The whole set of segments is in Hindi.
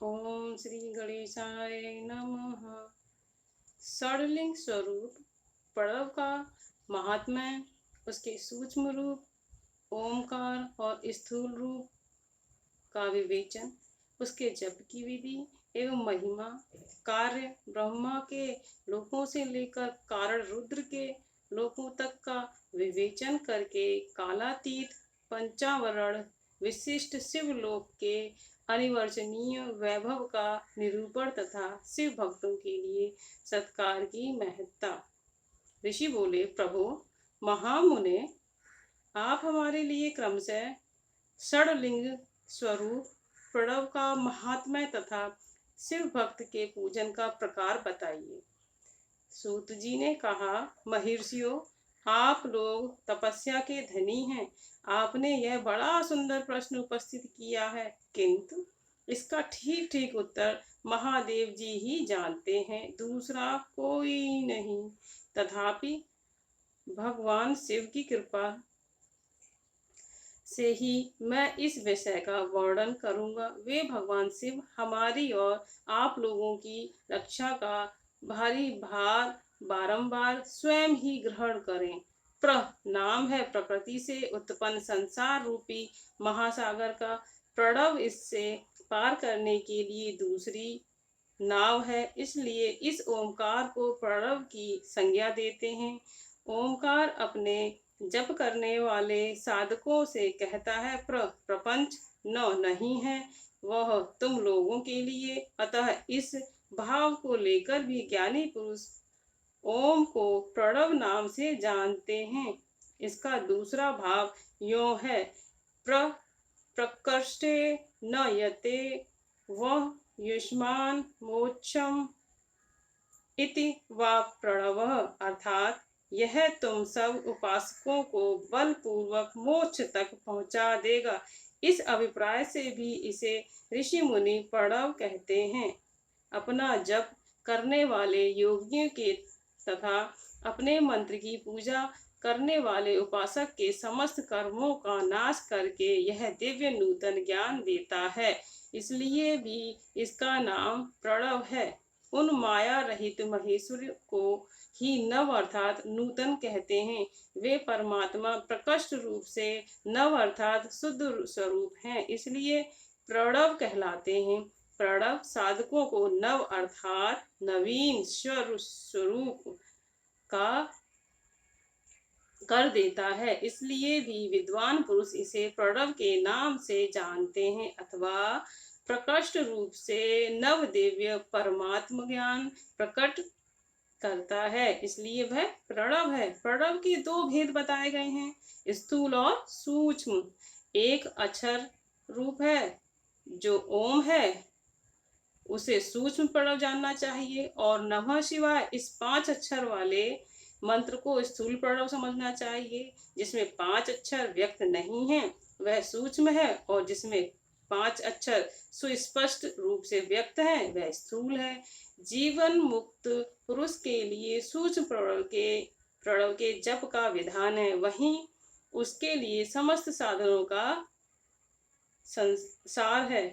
ओम श्री गणेशाय नमः। षडलिंग स्वरूप प्रणव का महात्म्य, उसके सूक्ष्म रूप ओमकार और स्थूल रूप का विवेचन, उसके जप की विधि एवं महिमा, कार्य ब्रह्मा के लोकों से लेकर कारण रुद्र के लोकों तक का विवेचन करके कालातीत पंचावरण विशिष्ट शिवलोक के अनिवर्चनीय वैभव का निरूपण तथा शिव भक्तों के लिए सत्कार की महत्ता। ऋषि बोले, प्रभु महामुने, आप हमारे लिए क्रमशः षडलिंग स्वरूप प्रणव का महात्म्य तथा शिव भक्त के पूजन का प्रकार बताइए। सूत जी ने कहा, महर्षियों, आप लोग तपस्या के धनी हैं। आपने यह बड़ा सुंदर प्रश्न उपस्थित किया है, किंतु इसका ठीक ठीक उत्तर महादेव जी ही जानते हैं, दूसरा कोई नहीं। तथापि भगवान शिव की कृपा से ही मैं इस विषय का वर्णन करूंगा। वे भगवान शिव हमारी और आप लोगों की रक्षा का भारी भार बारंबार स्वयं ही ग्रहण करें। प्र नाम है प्रकृति से उत्पन्न संसार रूपी महासागर का। प्रणव इससे पार करने के लिए दूसरी नाव है, इसलिए इस ओमकार को प्रणव की संज्ञा देते हैं। ओमकार अपने जप करने वाले साधकों से कहता है, प्रपंच न नहीं है, वह तुम लोगों के लिए। अतः इस भाव को लेकर भी ज्ञानी पुरुष ओम को प्रणव नाम से जानते हैं। इसका दूसरा भाव यो है, प्रकृष्टे न यते वह युष्मान मोक्षम इति वा प्रणव, अर्थात यह तुम सब उपासकों को बलपूर्वक मोक्ष तक पहुंचा देगा। इस अभिप्राय से भी इसे ऋषि मुनि प्रणव कहते हैं। अपना जप करने वाले योगियों के तथा अपने मंत्र की पूजा करने वाले उपासक के समस्त कर्मों का नाश करके यह दिव्य नूतन ज्ञान देता है, इसलिए भी इसका नाम प्रणव है। उन माया रहित महेश्वर को ही नव अर्थात नूतन कहते हैं। वे परमात्मा प्रकट रूप से नव अर्थात शुद्ध स्वरूप हैं, इसलिए प्रणव कहलाते हैं। प्रणव साधकों को नव अर्थात नवीन स्वरूप का कर देता है, इसलिए भी विद्वान पुरुष इसे प्रणव के नाम से जानते हैं, अथवा प्रकट रूप से नव दिव्य परमात्म ज्ञान प्रकट करता है, इसलिए वह प्रणव है। प्रणव के दो भेद बताए गए हैं, स्थूल और सूक्ष्म। एक अक्षर रूप है जो ओम है, उसे सूक्ष्म प्रणव जानना चाहिए, और नमः शिवाय इस 5 अक्षर वाले मंत्र को स्थूल प्रणव समझना चाहिए। जिसमें 5 अक्षर व्यक्त नहीं है वह सूक्ष्म है, और जिसमें 5 अक्षर सुस्पष्ट रूप से व्यक्त है वह स्थूल है। जीवन मुक्त पुरुष के लिए सूक्ष्म प्रणव के जप का विधान है, वहीं उसके लिए समस्त साधनों का संसार है।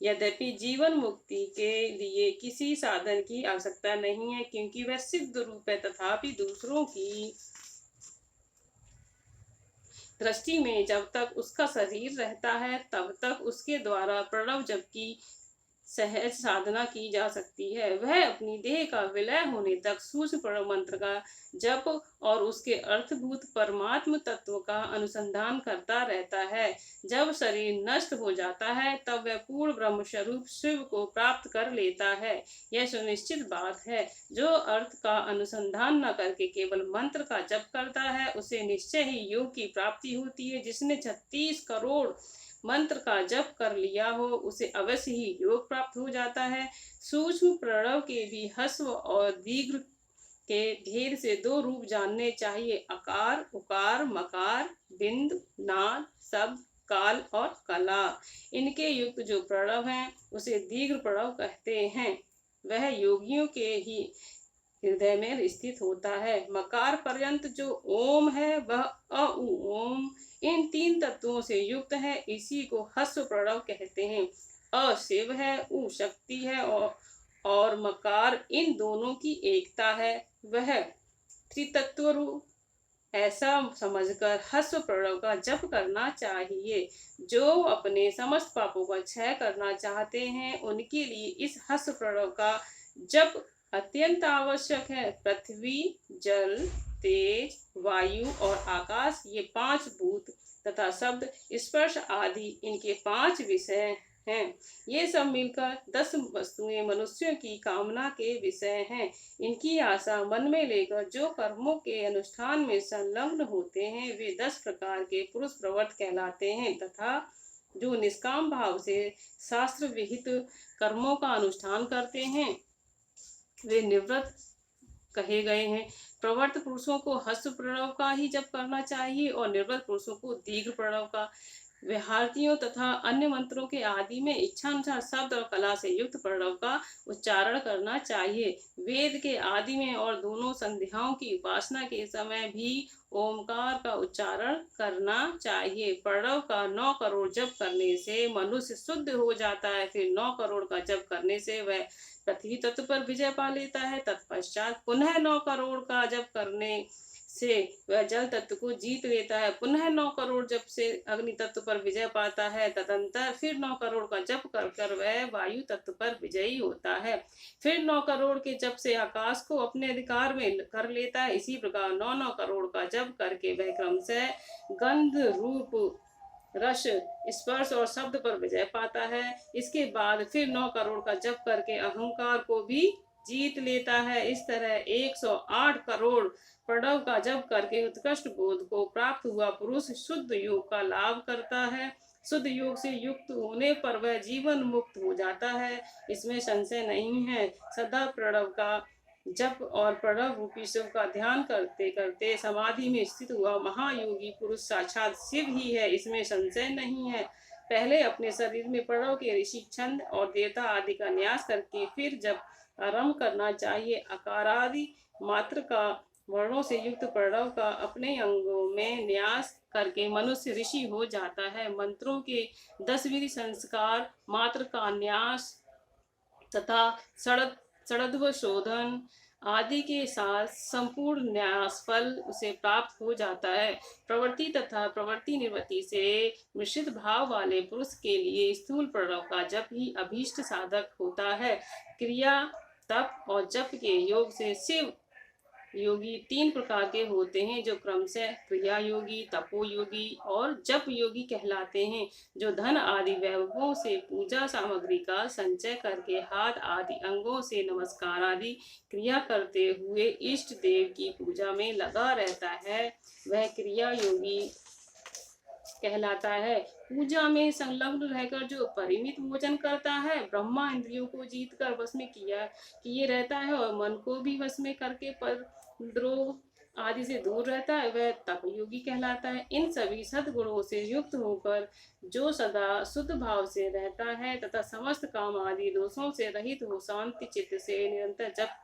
यद्यपि जीवन मुक्ति के लिए किसी साधन की आवश्यकता नहीं है, क्योंकि वह सिद्ध रूप है, तथापि दूसरों की दृष्टि में जब तक उसका शरीर रहता है तब तक उसके द्वारा प्रणव जप की सहज साधना की जा सकती है। वह अपनी देह का विलय होने तक सूक्ष्म प्रणव मंत्र का जप और उसके अर्थभूत परमात्म तत्व का अनुसंधान करता रहता है। जब शरीर नष्ट हो जाता है तब वह पूर्ण ब्रह्म स्वरूप शिव को प्राप्त कर लेता है। यह सुनिश्चित बात है। जो अर्थ का अनुसंधान न करके केवल मंत्र का जप करता है उसे निश्चय ही योग की प्राप्ति होती है। जिसने 36 करोड़ मंत्र का जप कर लिया हो उसे अवश्य ही योग प्राप्त हो जाता है। सूक्ष्म प्रणव के भी ह्रस्व और दीर्घ के ढेर से 2 रूप जानने चाहिए, अकार उकार मकार, बिंद नाद शब्द काल और कला। इनके युक्त जो प्रणव है उसे दीर्घ प्रणव कहते हैं। वह योगियों के ही हृदय में स्थित होता है। मकार पर्यंत जो ओम है वह अ उ ओम इन 3 तत्वों से युक्त है, इसी को ह्रस्व प्रणव कहते हैं। अ शिव है, उ शक्ति है और मकार इन दोनों की एकता है। वह त्रितत्व रूप ऐसा समझकर हस्व प्रणव का जप करना चाहिए। जो अपने समस्त पापों का क्षय करना चाहते हैं उनके लिए इस हस्व प्रणव का जप अत्यंत आवश्यक है। पृथ्वी, जल, तेज, वायु और आकाश ये 5 भूत तथा शब्द, स्पर्श आदि इनके 5 विषय हैं। ये सब मिलकर 10 वस्तुएं मनुष्यों की कामना के विषय हैं। इनकी आशा मन में लेकर जो कर्मों के अनुष्ठान में संलग्न होते हैं वे 10 प्रकार के पुरुष प्रवृत्त कहलाते हैं तथा जो निष्काम भाव से शास्त्र विहित कर्मों का अनुष्ठान करते हैं वे निवृत्त कहे गए हैं। प्रवृत्त पुरुषों को हस्व प्रणव का ही जप करना चाहिए और निवृत्त पुरुषों को दीर्घ प्रणव का। विहारतियों तथा अन्य मंत्रों के आदि में इच्छानुसार शब्द और कला से युक्त प्रणव का उच्चारण करना चाहिए। वेद के आदि में और दोनों संध्याओं की उपासना के समय भी ओमकार का उच्चारण करना चाहिए। प्रणव का 9 करोड़ जप करने से मनुष्य शुद्ध हो जाता है। फिर 9 करोड़ का जप करने से वह पृथ्वी तत्व पर विजय पा लेता है। तत्पश्चात पुनः 9 करोड़ का जप करने से वह जल तत्व को जीत लेता है। पुनः 9 करोड़ जप से अग्नि तत्व पर विजय पाता है। तदंतर फिर 9 करोड़ का जप कर कर वह वायु तत्व पर विजयी होता है। फिर 9 करोड़ के जप से आकाश को अपने अधिकार में कर लेता है। इसी प्रकार 9 करोड़ का जप करके वह क्रमशः गंध, रूप, रस, स्पर्श और शब्द पर विजय पाता है। इसके बाद फिर 9 करोड़ का जप करके अहंकार को भी जीत लेता है। इस तरह 108 करोड़ प्रणव का जप करके उत्कृष्ट बोध को प्राप्त हुआ पुरुष शुद्ध योग का लाभ करता है। शुद्ध योग से युक्त होने पर वह जीवन मुक्त हो जाता है, इसमें संशय नहीं है। सदा प्रणव का जप और प्रणव रूपी शिव का ध्यान करते करते समाधि में स्थित हुआ महायोगी पुरुष साक्षात शिव ही है, इसमें संशय नहीं है। पहले अपने शरीर में प्रणव के ऋषि, छंद और देवता आदि का न्यास करके फिर जप आरंभ करना चाहिए। अकारादि मात्र का वर्णों से युक्त प्रणव का अपने अंगों में न्यास करके मनुष्य ऋषि हो जाता है। मंत्रों के 10 विधि संस्कार मात्र का न्यास तथा षड्व शोधन आदि के साथ संपूर्ण न्यास फल उसे प्राप्त हो जाता है। प्रवृत्ति तथा प्रवृत्ति निवृत्ति से मिश्रित भाव वाले पुरुष के लिए स्थूल प्रणव का जप ही अभीष्ट साधक होता है। क्रिया, तप और जप के योग से शिव योगी 3 प्रकार के होते हैं, जो क्रमशः क्रिया योगी, तपो योगी और जप योगी कहलाते हैं। जो धन आदि वैभवों से पूजा सामग्री का संचय करके हाथ आदि अंगों से नमस्कार आदि क्रिया करते हुए इष्ट देव की पूजा में लगा रहता है, वह क्रिया योगी कहलाता है। पूजा में संलग्न रहकर जो परिमित भोजन करता है, ब्रह्मा इंद्रियों को जीत कर वश में किए रहता है और मन को भी वश में करके पर द्रोह आदि से दूर रहता है, वह तप योगी कहलाता है। इन सभी सद्गुणों से युक्त होकर जो सदा शुद्ध भाव से रहता है तथा समस्त काम आदि दोषों से रहित हो शांति चित्त से निरंतर जप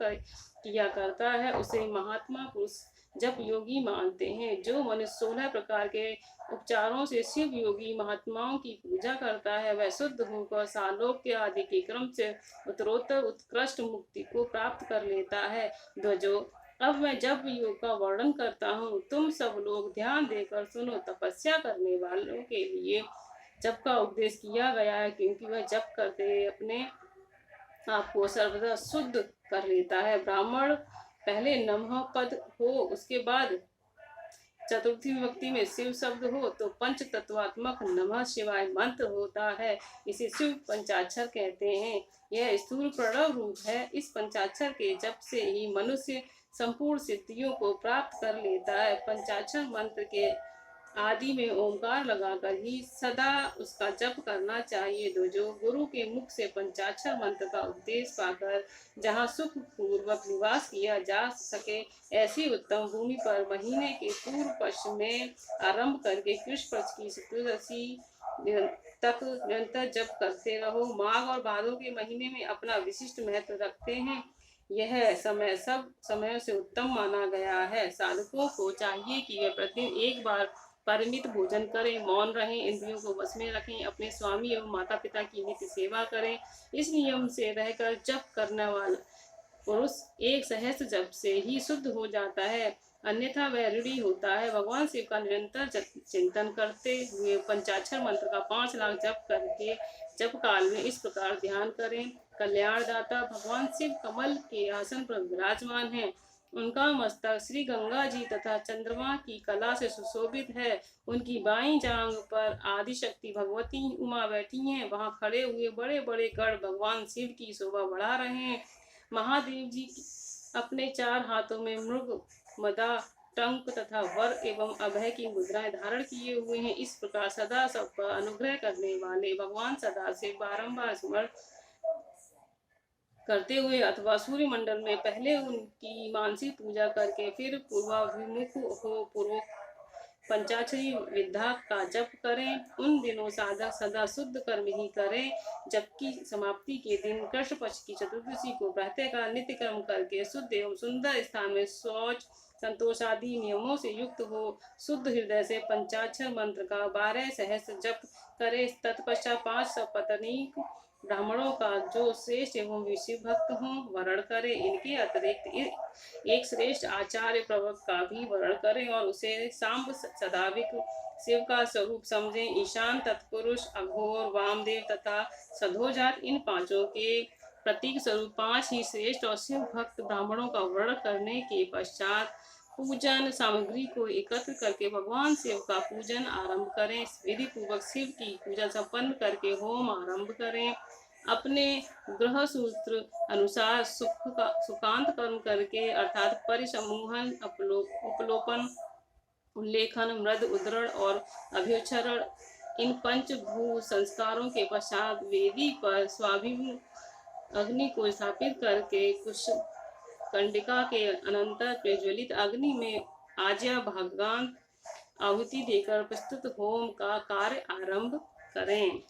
किया करता है, उसे महात्मा पुरुष जप योगी मानते हैं। जो मनुष्य 16 प्रकार के उपचारों से शिव योगी महात्माओं की पूजा करता है, वह शुद्ध होकर सालोक्य आदि के क्रम से उत्तरोत्तर उत्कृष्ट मुक्ति को प्राप्त कर लेता है। ध्वजो, अब मैं जप योग का वर्णन करता हूँ, तुम सब लोग ध्यान देकर सुनो। तपस्या करने वालों के लिए जप का उपदेश किया गया है, क्योंकि वह जप करते अपने आप को सर्वदा शुद्ध कर लेता है। ब्राह्मण पहले नमः पद हो, उसके बाद चतुर्थी विभक्ति में शिव शब्द हो तो पंच तत्वात्मक नमः शिवाय मंत्र होता है। इसे शिव पंचाक्षर कहते हैं। यह स्थूल प्रणव रूप है। इस पंचाक्षर के जप से ही मनुष्य संपूर्ण सिद्धियों को प्राप्त कर लेता है। पंचाक्षर मंत्र के आदि में ओंकार लगाकर ही सदा उसका जप करना चाहिए। जो गुरु के मुख से पंचाक्षर मंत्र का उपदेश पाकर जहाँ सुख पूर्वक निवास किया जा सके, ऐसी उत्तम भूमि पर महीने के पूर्व पश्चिम में आरंभ करके कृष्ण पक्ष की चतुर्दशी तक निरंतर जप करते रहो। माघ और भादों के महीने में अपना विशिष्ट महत्व रखते हैं। यह समय सब समयों से उत्तम माना गया है। साधकों को चाहिए कि वे प्रतिदिन एक बार परिमित भोजन करें, मौन रहें, इंद्रियों को वश में रखें, अपने स्वामी एवं माता पिता की नित्य सेवा करें। इस नियम से रहकर जप करने वाला पुरुष एक सहस्त्र जप से ही शुद्ध हो जाता है, अन्यथा वह ऋणी होता है। भगवान शिव का निरंतर चिंतन करते हुए पंचाक्षर मंत्र का 5 लाख जप करके जप काल में इस प्रकार ध्यान करें। कल्याणदाता भगवान शिव कमल के आसन पर विराजमान हैं। उनका मस्तक श्री गंगा जी तथा चंद्रमा की कला से सुशोभित है। उनकी बाईं जांग पर आदि शक्ति भगवती उमा बैठी हैं। वहां खड़े हुए बड़े बड़े गढ़ भगवान शिव की शोभा बढ़ा रहे हैं। महादेव जी अपने 4 हाथों में मृग, मदा, टंक तथा वर एवं अभय की मुद्राएं धारण किए हुए हैं। इस प्रकार सदा सब पर अनुग्रह करने वाले भगवान सदा से बारंबार स्मरण करते हुए अथवा सूर्य मंडल में पहले उनकी मानसिक पूजा करके फिर पूर्वाभिमुख हो पूर्व पंचाक्षरी विद्या का जप करें। उन दिनों साधक सदा शुद्ध कर्म ही करें, जबकि समाप्ति के दिन कृष्ण पक्ष की चतुर्दशी को प्रातःकाल नित्य कर्म करके शुद्ध एवं सुंदर स्थान में शौच संतोष आदि नियमों से युक्त हो शुद्ध हृदय से पंचाक्षर मंत्र का 12 सहस्त्र जप करे। तत्पश्चात 5 सपत्नीक ब्राह्मणों का जो श्रेष्ठ एवं विशिव भक्त हों वर्ण करे। इनके अतिरिक्त एक श्रेष्ठ आचार्य प्रवक्ता का भी वर्ण करें और उसे सांब सदाविक शिव का स्वरूप समझें। ईशान, तत्पुरुष, अघोर, वामदेव तथा सधोजात इन पांचों के प्रतीक स्वरूप 5 ही श्रेष्ठ और शिव भक्त ब्राह्मणों का वर्ण करने के पश्चात पूजन सामग्री को एकत्र करके भगवान शिव का पूजन आरंभ करें। विधि पूर्वक शिव की पूजा संपन्न करके होम आरंभ करें। अपने ग्रह सूत्र अनुसार सुखांत कर्म करके अर्थात परिसमूहन, उपलोपन, उल्लेखन, मृद, उद्धरण और अभ्युच्चरण इन पंचभू संस्कारों के पश्चात वेदी पर स्वाभिमुख अग्नि को स्थापित करके कुछ कंडिका के अनंतर प्रज्वलित अग्नि में आज्या भागांत आहुति देकर प्रस्तुत होम का कार्य आरंभ करें।